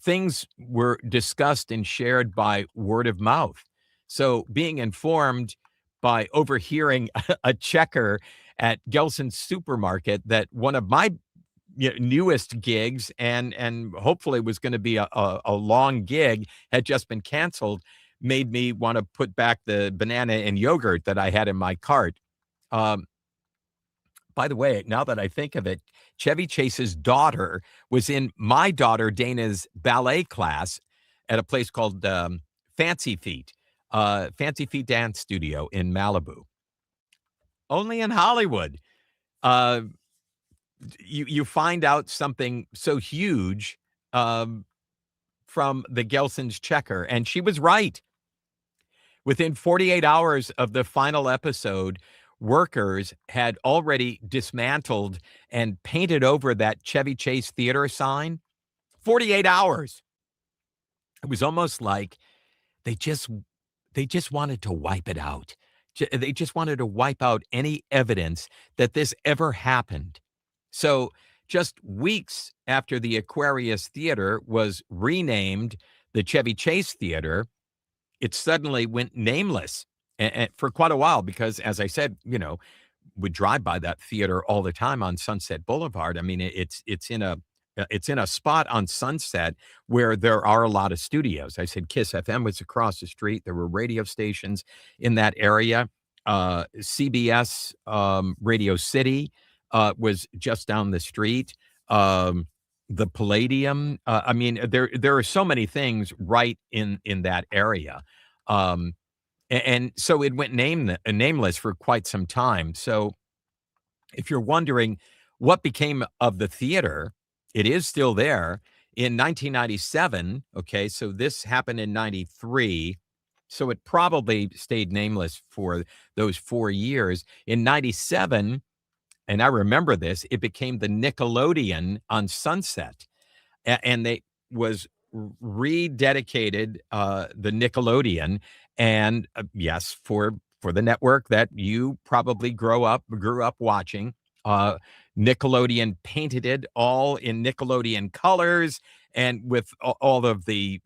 Things were discussed and shared by word of mouth. So being informed by overhearing a checker at Gelson's supermarket that one of my newest gigs and hopefully was going to be a long gig had just been canceled, made me want to put back the banana and yogurt that I had in my cart. by the way, now that I think of it, Chevy Chase's daughter was in my daughter Dana's ballet class at a place called Fancy Feet Dance Studio in Malibu. Only in Hollywood. You find out something so huge from the Gelson's checker, and she was right. Within 48 hours of the final episode, workers had already dismantled and painted over that Chevy Chase Theater sign. 48 hours. It was almost like they just wanted to wipe it out. They just wanted to wipe out any evidence that this ever happened. So just weeks after the Aquarius Theater was renamed the Chevy Chase Theater, it suddenly went nameless and for quite a while because, as I said, would drive by that theater all the time on Sunset Boulevard. I mean, it's in a spot on Sunset where there are a lot of studios. I said Kiss FM was across the street. There were radio stations in that area. CBS Radio City was just down the street. The Palladium. I mean, there are so many things right in that area. And so it went nameless for quite some time. So if you're wondering what became of the theater, it is still there. In 1997, okay, so this happened in 93, so it probably stayed nameless for those 4 years. In 97, and I remember this, it became the Nickelodeon on Sunset. And they was rededicated the Nickelodeon, and yes, for the network that you probably grew up watching. Nickelodeon painted it all in Nickelodeon colors and with all of the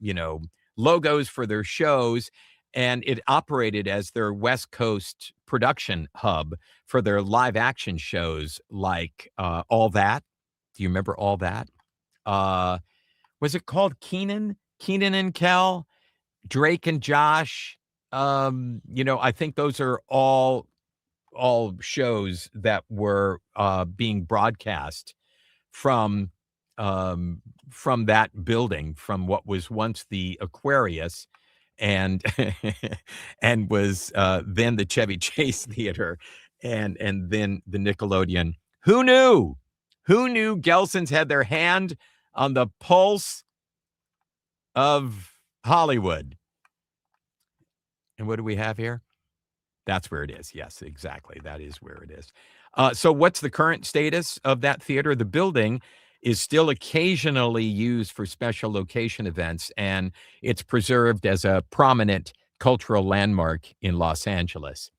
logos for their shows, and it operated as their West Coast production hub for their live action shows like All That. Do you remember All That? Was it called Keenan and Kel, Drake and Josh? I think those are all shows that were being broadcast from that building, from what was once the Aquarius and and was then the Chevy Chase Theater and then the Nickelodeon. Who knew Gelson's had their hand on the pulse of Hollywood? And what do we have here? That's where it is. Yes, exactly. That is where it is. So what's the current status of that theater? The building is still occasionally used for special location events, and it's preserved as a prominent cultural landmark in Los Angeles.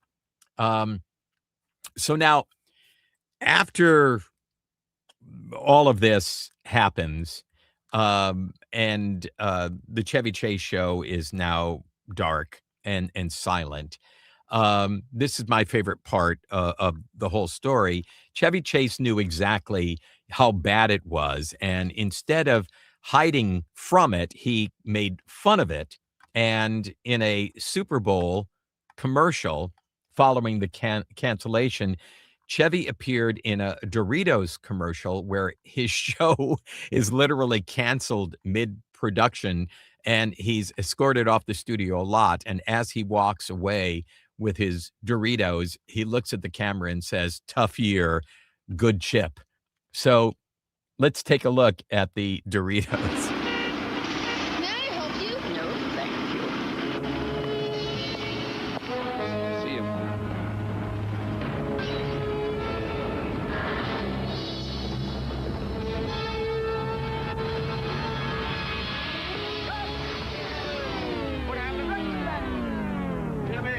So now, after all of this happens, and the Chevy Chase Show is now dark and silent. This is my favorite part of the whole story. Chevy Chase knew exactly how bad it was, and instead of hiding from it, he made fun of it. And in a Super Bowl commercial following the cancellation, Chevy appeared in a Doritos commercial where his show is literally canceled mid-production, and he's escorted off the studio a lot. And as he walks away with his Doritos, he looks at the camera and says, "Tough year, good chip." So let's take a look at the Doritos. May I help you? No, thank you. See you.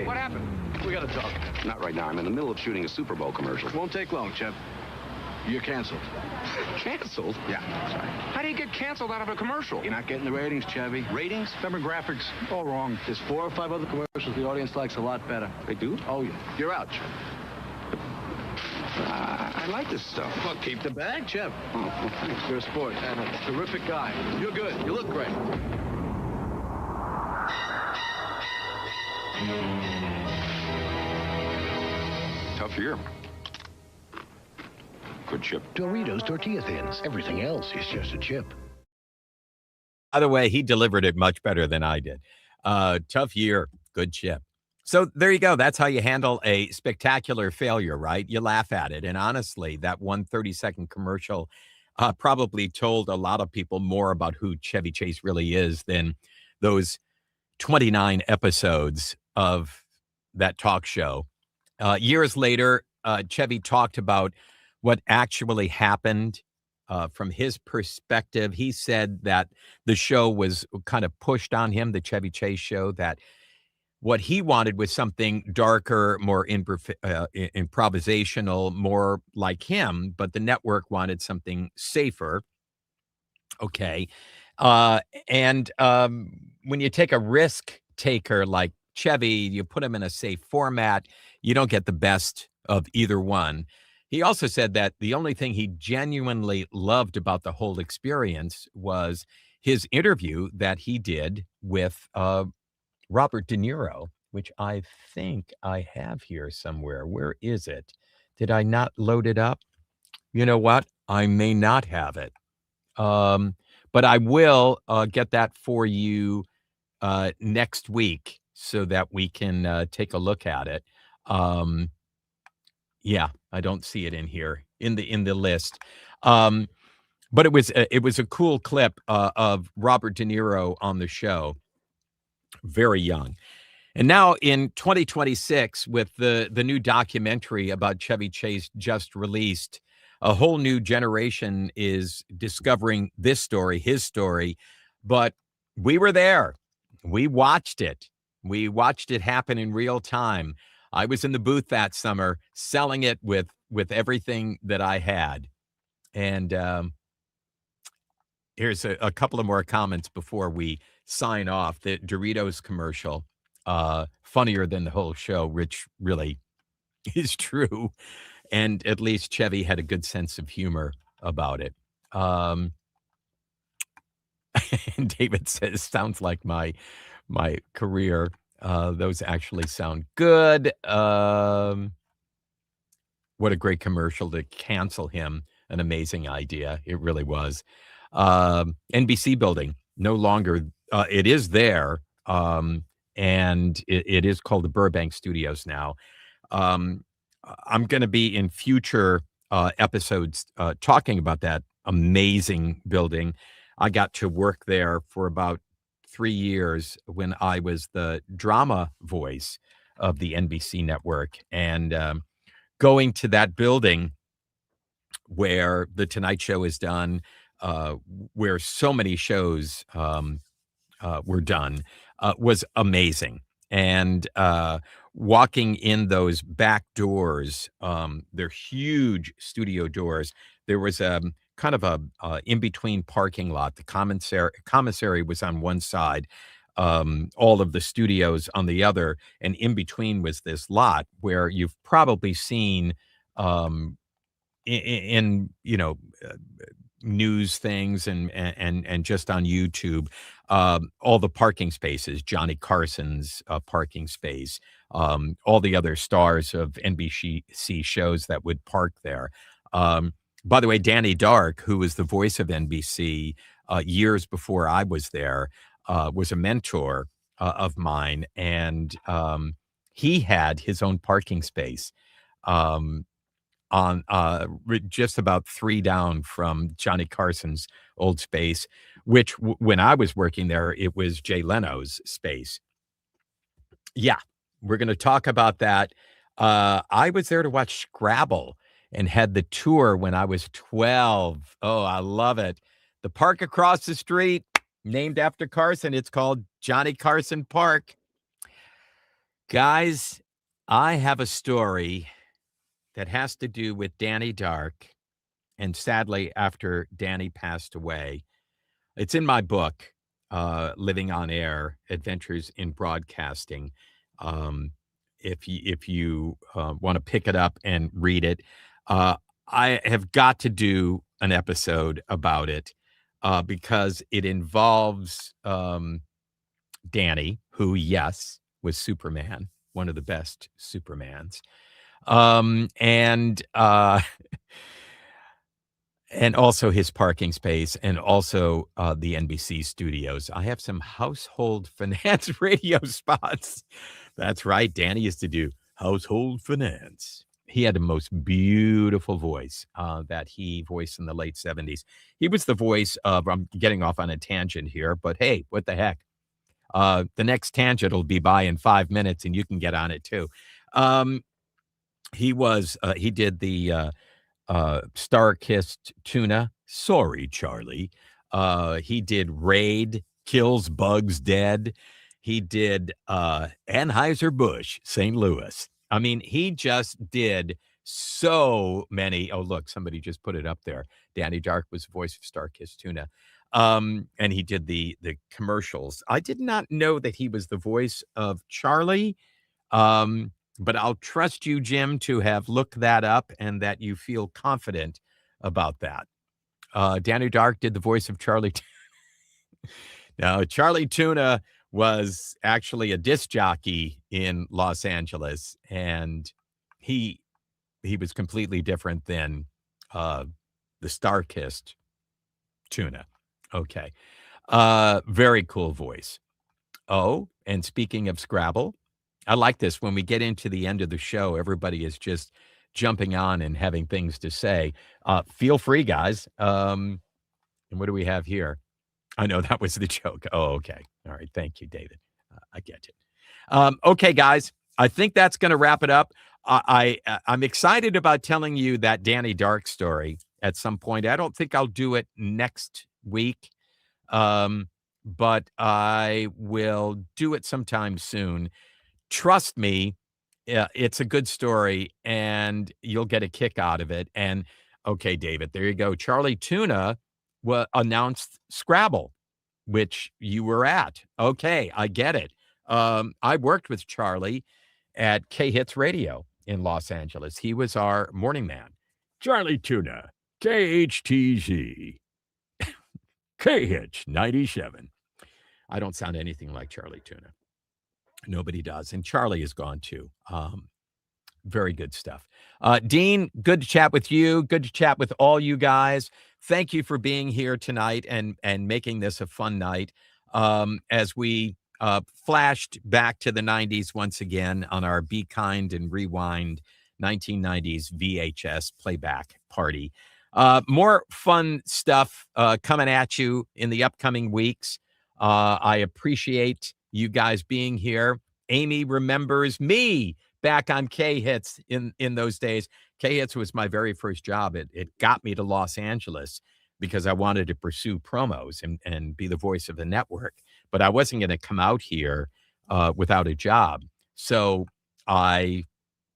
What happened? We gotta talk. Not right now. I'm in the middle of shooting a Super Bowl commercial. Won't take long, Chev. You're canceled. Canceled? Yeah, sorry. How do you get canceled out of a commercial? You're not getting the ratings, Chevy. Ratings? Demographics, all wrong. There's 4 or 5 other commercials the audience likes a lot better. They do? Oh, yeah. You're out, Chev. I like this stuff. Well, keep the bag, Chev. Oh, well, thanks. You're a sport and a terrific guy. You're good. You look great. Tough year. chocolate chip. Doritos Tortilla Thins. Everything else is just a chip. By the way, he delivered it much better than I did. Tough year, good chip. So there you go. That's how you handle a spectacular failure, right? You laugh at it. And honestly, that 1 30-second commercial probably told a lot of people more about who Chevy Chase really is than those 29 episodes of that talk show. Years later, Chevy talked about what actually happened from his perspective. He said that the show was kind of pushed on him, the Chevy Chase Show, that what he wanted was something darker, more improvisational, more like him, but the network wanted something safer. Okay. And when you take a risk taker like Chevy, you put him in a safe format, you don't get the best of either one. He also said that the only thing he genuinely loved about the whole experience was his interview that he did with Robert De Niro, which I think I have here somewhere. Where is it? Did I not load it up? You know what? I may not have it. But I will get that for you next week so that we can take a look at it. Yeah, I don't see it in here in the list. But it was a cool clip of Robert De Niro on the show, very young. And now in 2026, with the new documentary about Chevy Chase just released, a whole new generation is discovering this story, his story. But we were there. We watched it. We watched it happen in real time. I was in the booth that summer selling it with everything that I had. And here's a couple of more comments before we sign off. The Doritos commercial, funnier than the whole show, which really is true. And at least Chevy had a good sense of humor about it. And David says, sounds like my career. Those actually sound good. What a great commercial to cancel him. An amazing idea. It really was. NBC building, no longer, it is there. And it is called the Burbank Studios now. I'm going to be in future episodes talking about that amazing building. I got to work there for about 3 years when I was the drama voice of the NBC network. And going to that building where The Tonight Show is done, where so many shows were done, was amazing. And walking in those back doors, they're huge studio doors. There was kind of a in-between parking lot. The commissary was on one side, all of the studios on the other, and in between was this lot where you've probably seen in news things and just on YouTube, all the parking spaces, Johnny Carson's parking space, all the other stars of NBC shows that would park there. By the way, Danny Dark, who was the voice of NBC years before I was there, was a mentor of mine, and he had his own parking space on just about 3 down from Johnny Carson's old space, which when I was working there, it was Jay Leno's space. Yeah, we're going to talk about that. I was there to watch Scrabble and had the tour when I was 12. Oh, I love it. The park across the street, named after Carson, it's called Johnny Carson Park. Guys, I have a story that has to do with Danny Dark, and sadly, after Danny passed away. It's in my book, Living on Air, Adventures in Broadcasting. If you want to pick it up and read it, I have got to do an episode about it because it involves Danny, who, yes, was Superman, one of the best Supermans. And and also his parking space, and also the NBC studios. I have some household finance radio spots. That's right. Danny used to do household finance. He had the most beautiful voice that he voiced in the late 70s. He was the voice of, I'm getting off on a tangent here, but hey, what the heck? The next tangent will be by in 5 minutes, and you can get on it too. He did the Star-Kissed Tuna. Sorry, Charlie. He did Raid, Kills Bugs Dead. He did Anheuser-Busch, St. Louis. I mean, he just did so many. Oh, look, somebody just put it up there. Danny Dark was the voice of Star-Kissed Tuna. And he did the commercials. I did not know that he was the voice of Charlie. But I'll trust you, Jim, to have looked that up and that you feel confident about that. Danny Dark did the voice of Charlie. Now, Charlie Tuna was actually a disc jockey in Los Angeles, and he was completely different than the Star-Kissed Tuna. Okay. Very cool voice. Oh, and speaking of Scrabble, I like this. When we get into the end of the show, everybody is just jumping on and having things to say. Feel free, guys. And what do we have here? I know that was the joke. Oh, okay. All right. Thank you, David. I get it. Okay, guys. I think that's going to wrap it up. I'm excited about telling you that Danny Dark story at some point. I don't think I'll do it next week, but I will do it sometime soon. Trust me, it's a good story, and you'll get a kick out of it. And, okay, David, there you go. Charlie Tuna announced Scrabble, which you were at. Okay, I get it. I worked with Charlie at K-Hits Radio in Los Angeles. He was our morning man. Charlie Tuna, KHTZ, K-Hits 97. I don't sound anything like Charlie Tuna. Nobody does. And Charlie is gone too. Very good stuff. Dean, good to chat with you. Good to chat with all you guys. Thank you for being here tonight and making this a fun night. As we flashed back to the 90s once again on our Be Kind and Rewind 1990s VHS playback party. More fun stuff coming at you in the upcoming weeks. I appreciate you guys being here. Amy remembers me back on K-Hits in those days. K-Hits was my very first job. It got me to Los Angeles because I wanted to pursue promos and be the voice of the network. But I wasn't going to come out here without a job. So I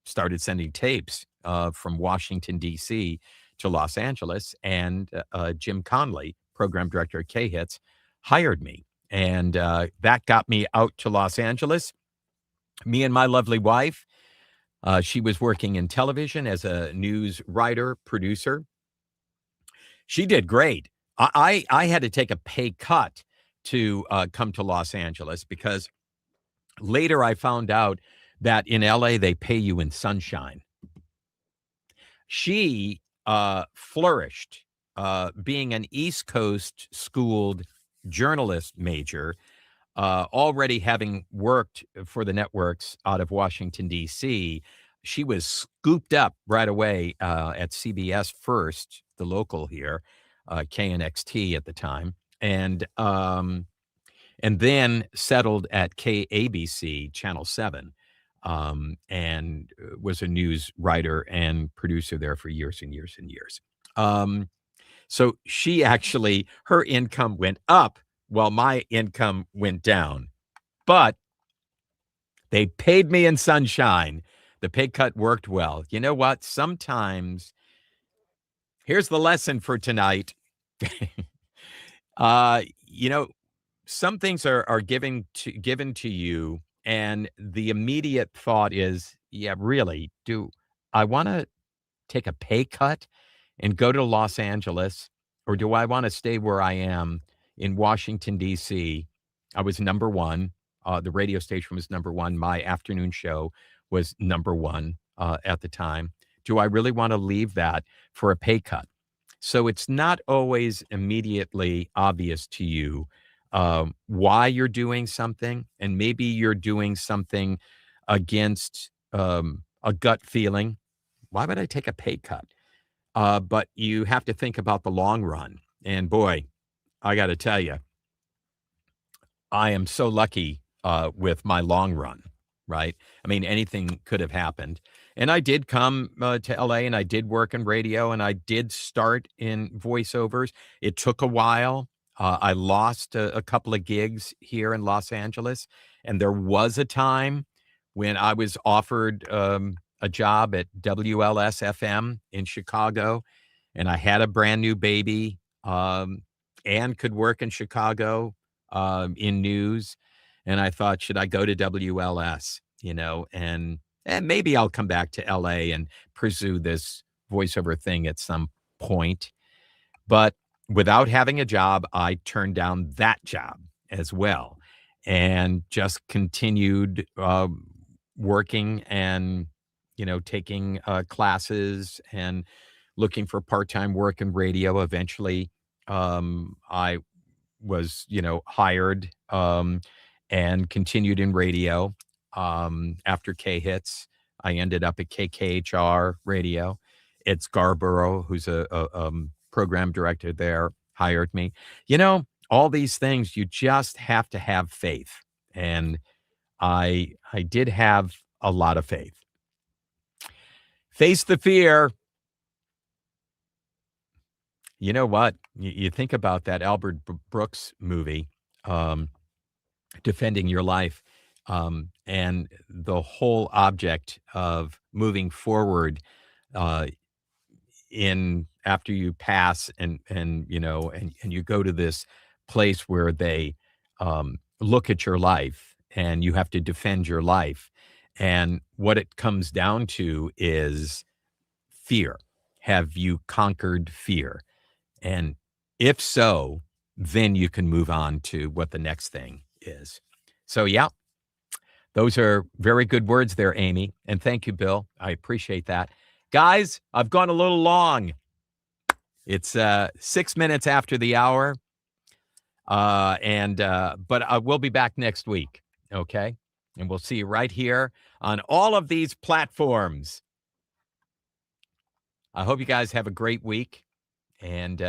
started sending tapes from Washington, D.C. to Los Angeles. And Jim Conley, program director at K-Hits, hired me. And that got me out to Los Angeles. Me and my lovely wife, she was working in television as a news writer, producer. She did great. I had to take a pay cut to come to Los Angeles because later I found out that in LA, they pay you in sunshine. She flourished being an East Coast schooled journalist major, already having worked for the networks out of Washington, D.C. She was scooped up right away at CBS first, the local here, KNXT at the time, and then settled at KABC Channel 7, and was a news writer and producer there for years and years and years. So she actually, her income went up while my income went down. But they paid me in sunshine. The pay cut worked well. You know what? Sometimes, here's the lesson for tonight. Some things are given to you, and the immediate thought is, yeah, really, do I want to take a pay cut and go to Los Angeles, or do I want to stay where I am in Washington, D.C.? I was number one. The radio station was number one. My afternoon show was number one at the time. Do I really want to leave that for a pay cut? So it's not always immediately obvious to you why you're doing something. And maybe you're doing something against a gut feeling. Why would I take a pay cut? But you have to think about the long run. And boy, I got to tell you, I am so lucky with my long run, right? I mean, anything could have happened. And I did come to LA and I did work in radio and I did start in voiceovers. It took a while. I lost a couple of gigs here in Los Angeles. And there was a time when I was offered a job at WLS FM in Chicago. And I had a brand new baby and could work in Chicago in news. And I thought, should I go to WLS, and maybe I'll come back to LA and pursue this voiceover thing at some point. But without having a job, I turned down that job as well and just continued working and, taking classes and looking for part-time work in radio. Eventually, I was, hired and continued in radio. After K-Hits, I ended up at KKHR Radio. It's Scarborough, who's a program director there, hired me. All these things, you just have to have faith. And I did have a lot of faith. Face the fear. You know what? You think about that Albert Brooks movie, Defending Your Life, and the whole object of moving forward in after you pass and you go to this place where they look at your life and you have to defend your life. And what it comes down to is fear. Have you conquered fear? And if so, then you can move on to what the next thing is. So, yeah, those are very good words there, Amy. And thank you, Bill. I appreciate that. Guys, I've gone a little long. It's 6 minutes after the hour. But I will be back next week. Okay. And we'll see you right here on all of these platforms. I hope you guys have a great week. And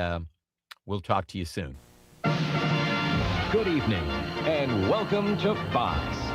we'll talk to you soon. Good evening and welcome to Fox.